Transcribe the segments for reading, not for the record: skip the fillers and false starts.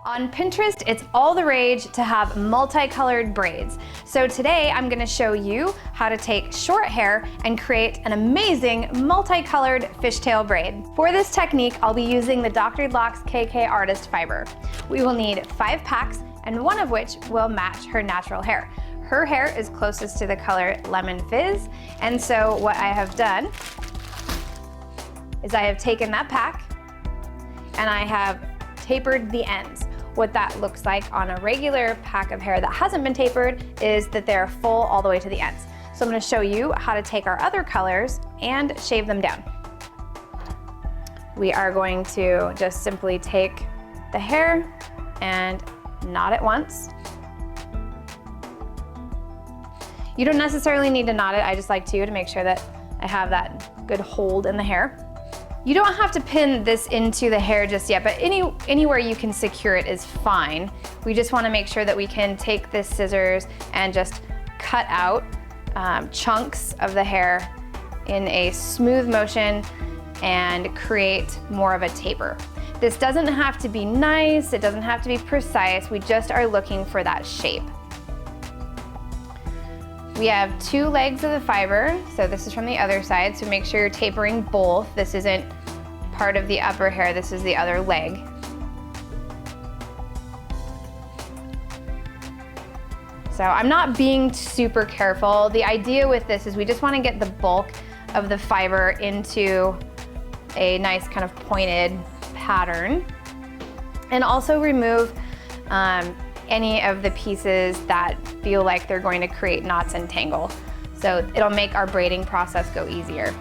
On Pinterest, it's all the rage to have multicolored braids. So today I'm gonna show you how to take short hair and create an amazing multicolored fishtail braid. For this technique, I'll be using the Dr. Locks KK Artist Fiber. We will need 5 packs, and one of which will match her natural hair. Her hair is closest to the color Lemon Fizz, and so what I have done is I have taken that pack and I have tapered the ends. What that looks like on a regular pack of hair that hasn't been tapered is that they're full all the way to the ends. So I'm going to show you how to take our other colors and shave them down. We are going to just simply take the hair and knot it once. You don't necessarily need to knot it, I just like to make sure that I have that good hold in the hair. You don't have to pin this into the hair just yet, but anywhere you can secure it is fine. We just want to make sure that we can take this scissors and just cut out chunks of the hair in a smooth motion and create more of a taper. This doesn't have to be nice, it doesn't have to be precise, we just are looking for that shape. We have 2 legs of the fiber, so this is from the other side, so make sure you're tapering both. This isn't part of the upper hair, this is the other leg. So I'm not being super careful. The idea with this is we just want to get the bulk of the fiber into a nice kind of pointed pattern, and also remove any of the pieces that feel like they're going to create knots and tangle. So it'll make our braiding process go easier.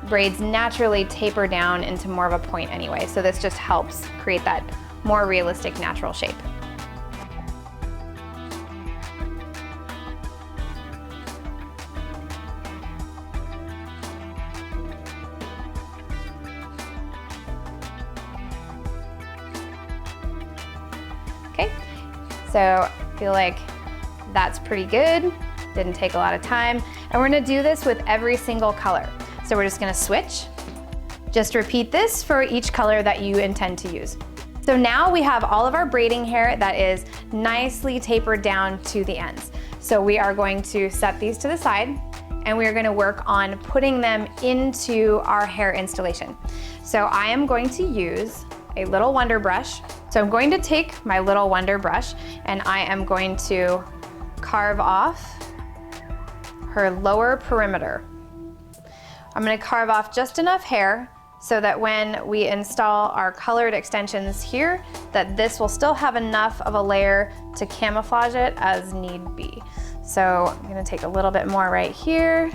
Braids naturally taper down into more of a point anyway, so this just helps create that more realistic natural shape. Okay, so I feel like that's pretty good. Didn't take a lot of time. And we're gonna do this with every single color. So we're just gonna switch. Just repeat this for each color that you intend to use. So now we have all of our braiding hair that is nicely tapered down to the ends. So we are going to set these to the side and we are gonna work on putting them into our hair installation. So I am going to use a little Wonder Brush. So I'm going to take my little Wonder Brush and I am going to carve off her lower perimeter. I'm going to carve off just enough hair so that when we install our colored extensions here, that this will still have enough of a layer to camouflage it as need be. So I'm going to take a little bit more right here,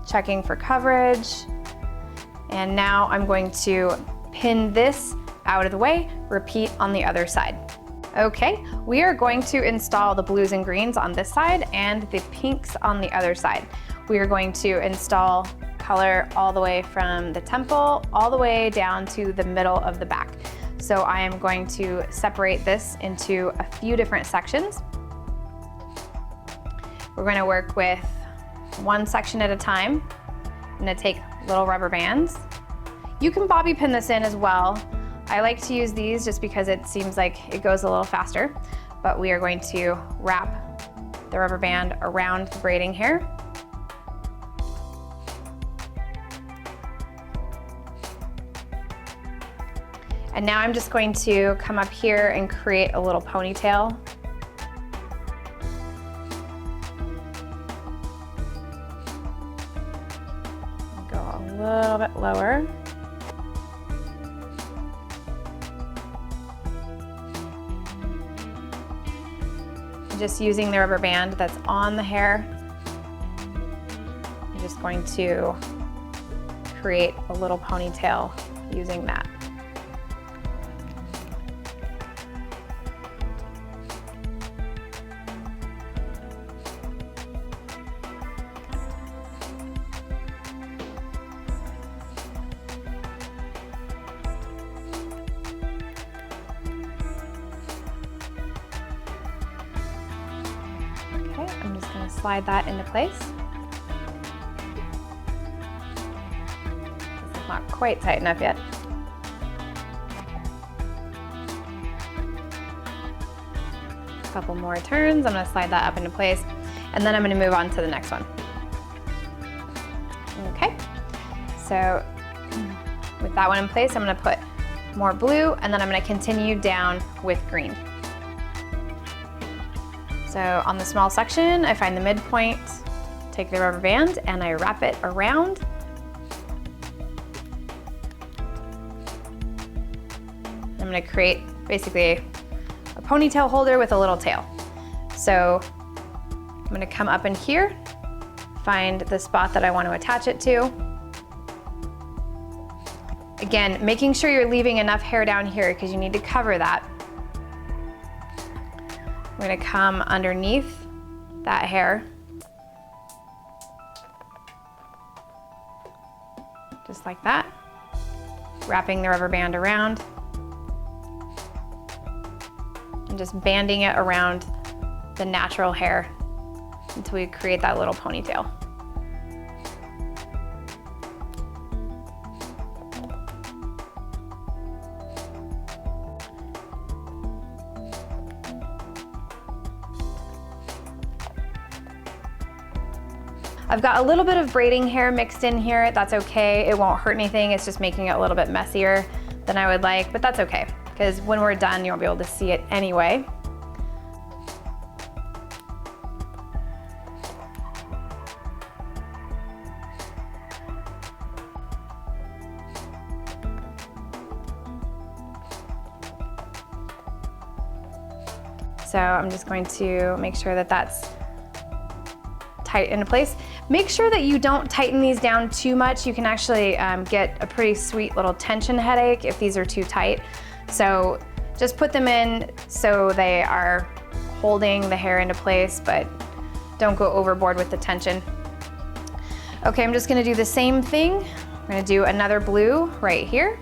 checking for coverage. And now I'm going to pin this out of the way, repeat on the other side. Okay, we are going to install the blues and greens on this side and the pinks on the other side. We are going to install color all the way from the temple, all the way down to the middle of the back. So I am going to separate this into a few different sections. We're going to work with one section at a time. I'm going to take little rubber bands. You can bobby pin this in as well. I like to use these just because it seems like it goes a little faster, but we are going to wrap the rubber band around the braiding hair. And now I'm just going to come up here and create a little ponytail. Go a little bit lower. Just using the rubber band that's on the hair, I'm just going to create a little ponytail using that. I'm just going to slide that into place. This is not quite tight enough yet. couple more turns. I'm gonna slide that up into place, and then I'm gonna move on to the next one. Okay, so with that one in place, I'm gonna put more blue, and then I'm gonna continue down with green. So on the small section, I find the midpoint, take the rubber band, and I wrap it around. I'm gonna create basically a ponytail holder with a little tail. So I'm gonna come up in here, find the spot that I want to attach it to. Again, making sure you're leaving enough hair down here because you need to cover that. I'm gonna come underneath that hair, just like that, wrapping the rubber band around and just banding it around the natural hair until we create that little ponytail. I've got a little bit of braiding hair mixed in here. That's okay. It won't hurt anything. It's just making it a little bit messier than I would like, but that's okay, because when we're done, you won't be able to see it anyway. So I'm just going to make sure that that's tight into place. Make sure that you don't tighten these down too much. You can actually get a pretty sweet little tension headache if these are too tight. So just put them in so they are holding the hair into place, but don't go overboard with the tension. Okay, I'm just gonna do the same thing. I'm gonna do another blue right here.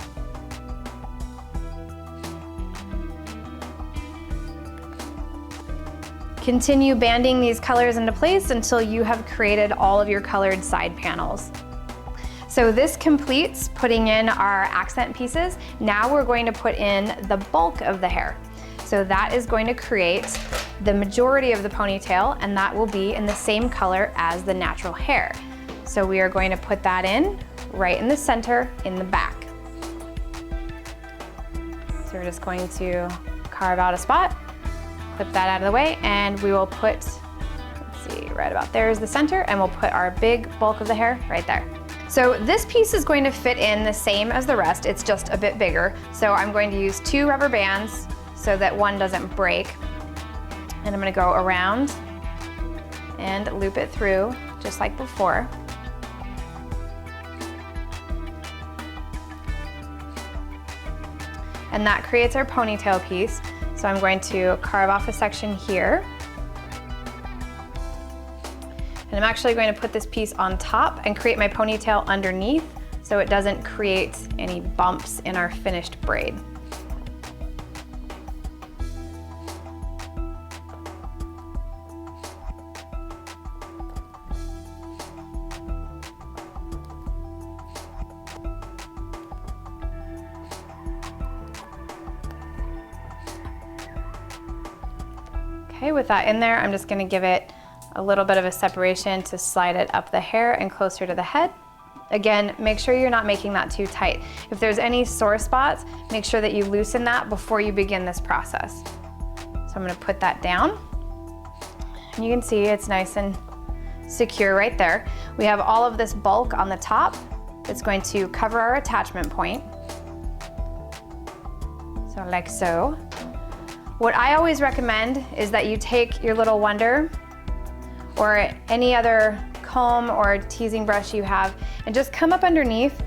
Continue banding these colors into place until you have created all of your colored side panels. So this completes putting in our accent pieces. Now we're going to put in the bulk of the hair. So that is going to create the majority of the ponytail, and that will be in the same color as the natural hair. So we are going to put that in right in the center in the back. So we're just going to carve out a spot, clip that out of the way, and we will put, let's see, right about there is the center, and we'll put our big bulk of the hair right there. So this piece is going to fit in the same as the rest, it's just a bit bigger. So I'm going to use 2 rubber bands so that one doesn't break. And I'm gonna go around and loop it through just like before. And that creates our ponytail piece. So I'm going to carve off a section here. And I'm actually going to put this piece on top and create my ponytail underneath so it doesn't create any bumps in our finished braid. Okay, with that in there, I'm just gonna give it a little bit of a separation to slide it up the hair and closer to the head. Again, make sure you're not making that too tight. If there's any sore spots, make sure that you loosen that before you begin this process. So I'm gonna put that down. And you can see it's nice and secure right there. We have all of this bulk on the top that's going to cover our attachment point. So like so. What I always recommend is that you take your little wonder or any other comb or teasing brush you have and just come up underneath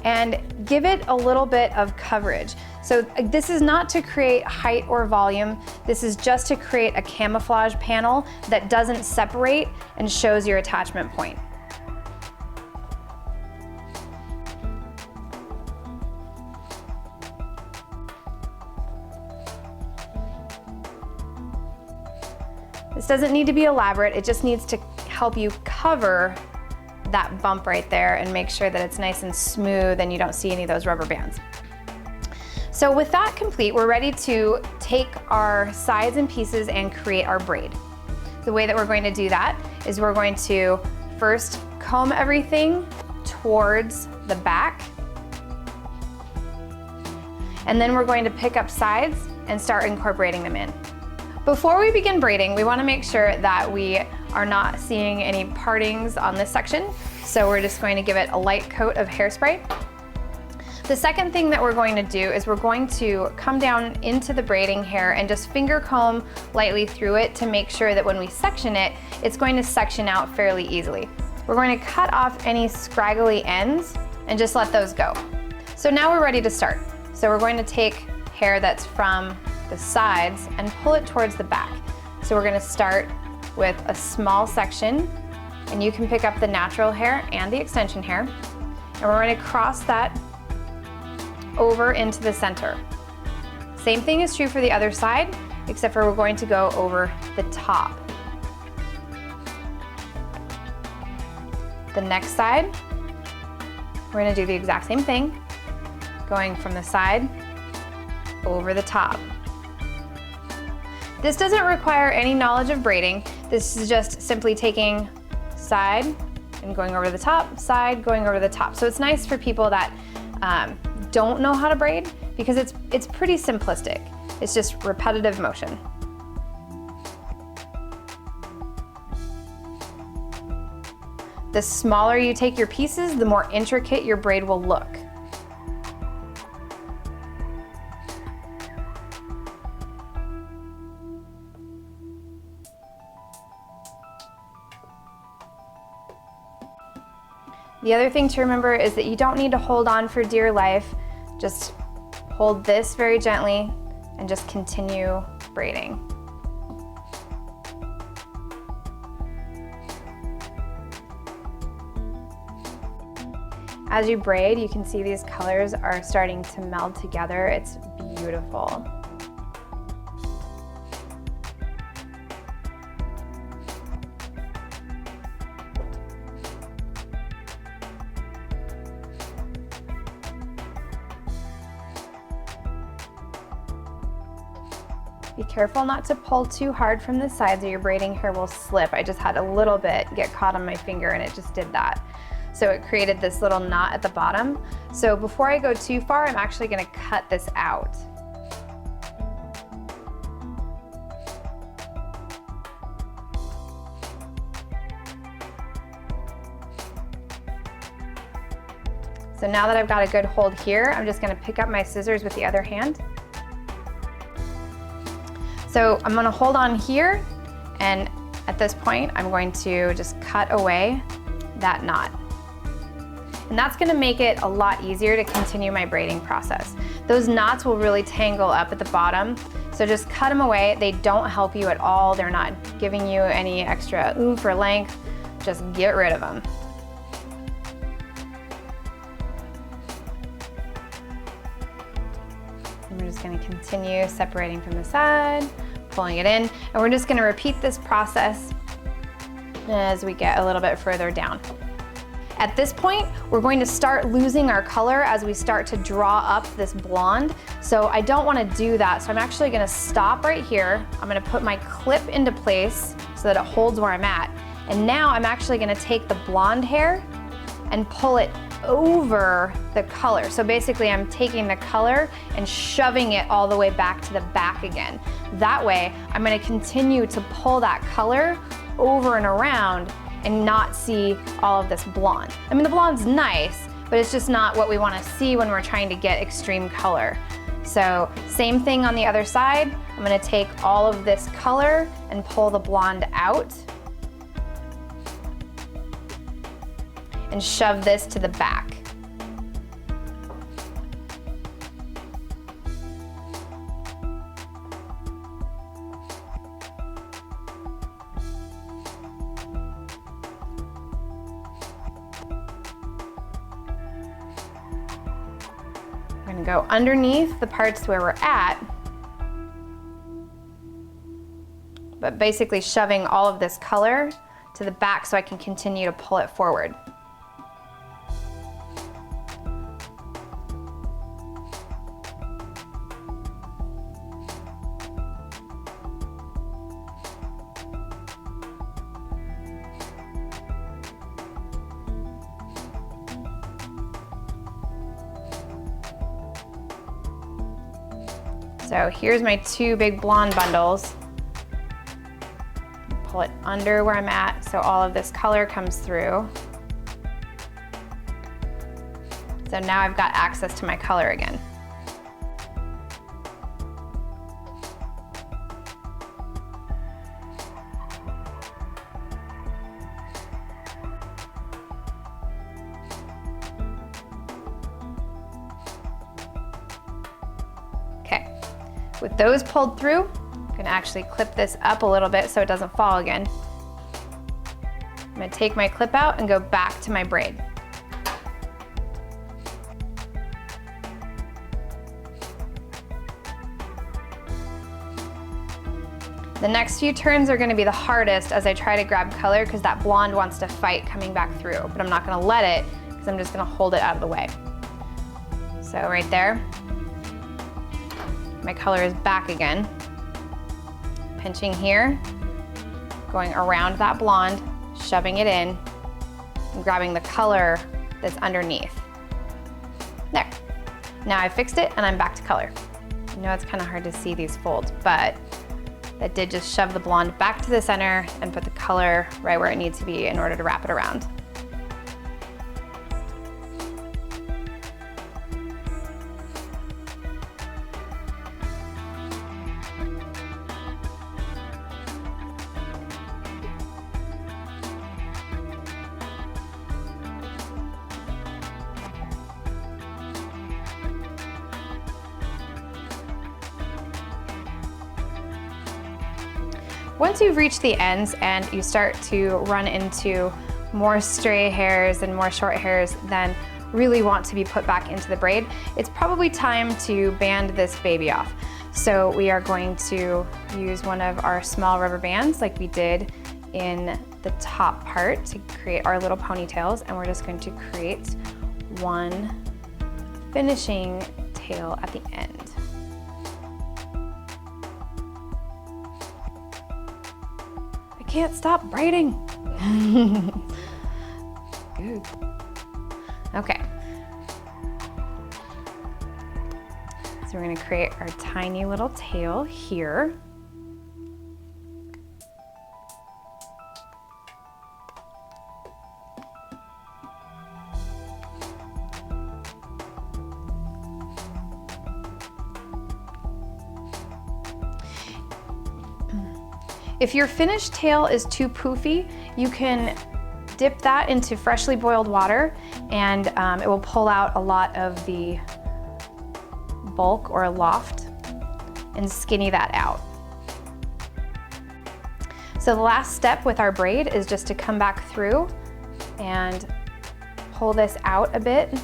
and give it a little bit of coverage. So this is not to create height or volume, this is just to create a camouflage panel that doesn't separate and shows your attachment point. This doesn't need to be elaborate, it just needs to help you cover that bump right there and make sure that it's nice and smooth and you don't see any of those rubber bands. So with that complete, we're ready to take our sides and pieces and create our braid. The way that we're going to do that is we're going to first comb everything towards the back, and then we're going to pick up sides and start incorporating them in. Before we begin braiding, we want to make sure that we are not seeing any partings on this section, so we're just going to give it a light coat of hairspray. The second thing that we're going to do is we're going to come down into the braiding hair and just finger comb lightly through it to make sure that when we section it, it's going to section out fairly easily. We're going to cut off any scraggly ends and just let those go. So now we're ready to start. So we're going to take hair that's from the sides and pull it towards the back. So we're going to start with a small section, and you can pick up the natural hair and the extension hair, and we're going to cross that over into the center. Same thing is true for the other side, except for we're going to go over the top. The next side, we're going to do the exact same thing, going from the side over the top. This doesn't require any knowledge of braiding. This is just simply taking side and going over the top, side, going over the top. So it's nice for people that don't know how to braid because it's pretty simplistic. It's just repetitive motion. The smaller you take your pieces, the more intricate your braid will look. The other thing to remember is that you don't need to hold on for dear life. Just hold this very gently and just continue braiding. As you braid, you can see these colors are starting to meld together. It's beautiful. Be careful not to pull too hard from the sides or your braiding hair will slip. I just had a little bit get caught on my finger and it just did that. So it created this little knot at the bottom. So before I go too far, I'm actually going to cut this out. So now that I've got a good hold here, I'm just going to pick up my scissors with the other hand. So I'm going to hold on here, and at this point I'm going to just cut away that knot. And that's going to make it a lot easier to continue my braiding process. Those knots will really tangle up at the bottom, so just cut them away. They don't help you at all. They're not giving you any extra oomph or length. Just get rid of them. We're just going to continue separating from the side, pulling it in, and we're just going to repeat this process as we get a little bit further down. At this point, we're going to start losing our color as we start to draw up this blonde. So I don't want to do that. So I'm actually going to stop right here. I'm going to put my clip into place so that it holds where I'm at. And now I'm actually going to take the blonde hair and pull it over the color. So basically I'm taking the color and shoving it all the way back to the back again. That way I'm going to continue to pull that color over and around and not see all of this blonde. I mean, the blonde's nice, but it's just not what we want to see when we're trying to get extreme color. So same thing on the other side. I'm going to take all of this color and pull the blonde out and shove this to the back. We're going to go underneath the parts where we're at, but basically shoving all of this color to the back so I can continue to pull it forward. So here's my 2 big blonde bundles. Pull it under where I'm at so all of this color comes through. So now I've got access to my color again. Okay, with those pulled through, I'm gonna actually clip this up a little bit so it doesn't fall again. I'm gonna take my clip out and go back to my braid. The next few turns are gonna be the hardest as I try to grab color because that blonde wants to fight coming back through, but I'm not gonna let it because I'm just gonna hold it out of the way. So right there, my color is back again. Pinching here, going around that blonde, shoving it in, and grabbing the color that's underneath. There. Now I fixed it and I'm back to color. I know it's kind of hard to see these folds, but that did just shove the blonde back to the center and put the color right where it needs to be in order to wrap it around. Once you've reached the ends and you start to run into more stray hairs and more short hairs than really want to be put back into the braid, it's probably time to band this baby off. So we are going to use one of our small rubber bands like we did in the top part to create our little ponytails, and we're just going to create one finishing tail at the end. Can't stop braiding. Good. Okay. So we're going to create our tiny little tail here. If your finished tail is too poofy, you can dip that into freshly boiled water and it will pull out a lot of the bulk or loft and skinny that out. So the last step with our braid is just to come back through and pull this out a bit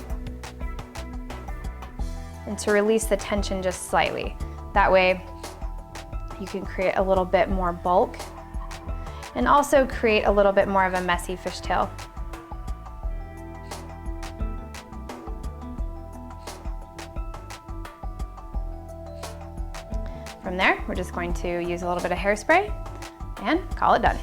and to release the tension just slightly. That way you can create a little bit more bulk and also create a little bit more of a messy fishtail. From there, we're just going to use a little bit of hairspray and call it done.